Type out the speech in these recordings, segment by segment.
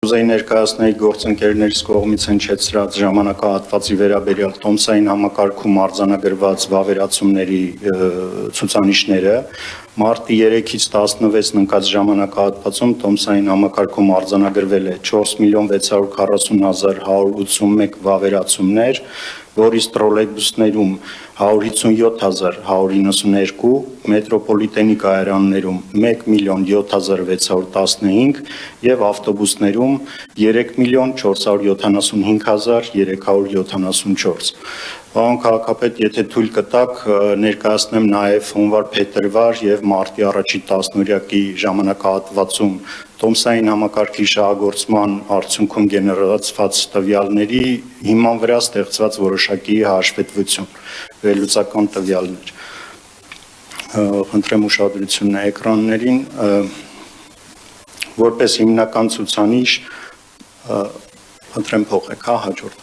Ուզեի ներկայացնել գործընկերներից կողմից հնչեցրած ժամանակահատվածի վերաբերյալ տոմսային համակարգում արձանագրված վավերացումների ցուցանիշները մարտի 3-ից 16-ն ընկած ժամանակահատվածում տոմսային համակարգում արձանագրվել է 4.640.181 վավերացումներ, որից տրոլեյբուսներում 157.192, մետրոպոլիտենի կայարաններում 1.007.615 և ավտոբուսներում 3.475.374։ Պարոն քաղաքապետ, եթե թույլ կտաք, ներկայացնեմ նաև հունվար-փետրվար և մարտի 1-ի 10-օրյակի ժամանակահատվածում տոմսային համակարգի շահագործման արդյունքում գեներացված տվյալների հիման վրա ստեղծված որոշակի հաշվետվություն, վերլուծական տվյալներ։ Խնդրեմ ուշադրությունն էկրաններին, որպես հիմնական ցուցանիշ, խնդրեմ փոխեք, հաջորդ։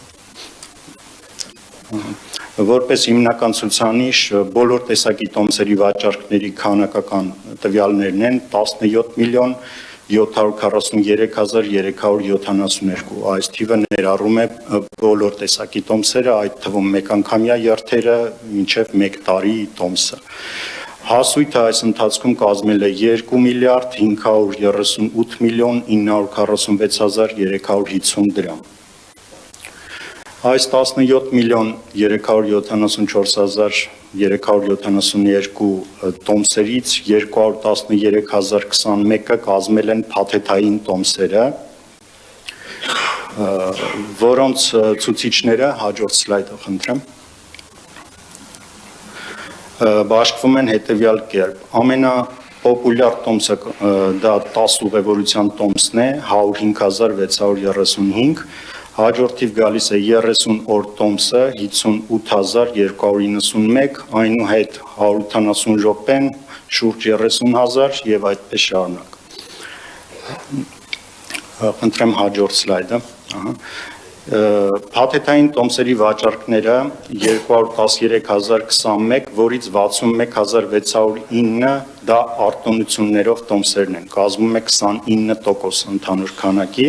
Որպես հիմնական ցուցանիշ բոլոր տեսակի տոմսերի վաճառքների քանակական տվյալներն են 17.743.372, այս թիվը ներառում է բոլոր տեսակի տոմսերը, այդ թվում մեկանգամյա երթերը մինչև 1 տարի տոմսը։ Հասույթը այս ընթացքում կազմել է 2.538.946.350 դրամ։ Այս 17.374.372 տոմսերից 213.021-ը կազմել են փաթեթային տոմսերը, որոնց ցուցիչները, հաջորդ սլայդը խնդրեմ, բաշխվում են հետևյալ կերպ։ Ամենապոպուլյար տոմսը դա 10 ուղևորության տոմսն է, 105.635, հաջորդիվ գալիս է 30 օր տոմսը 58.291, այնուհետ 180 րոպեն շուրջ 30.000 և այդպես շարունակ։ Խնդրեմ հաջորդ սլայդը։ Փաթեթային տոմսերի վաճառքները 213.021, որից 61.609 դա արտոնություններով տոմսերն են, կազմում է 29% ընդհանուր քանակի։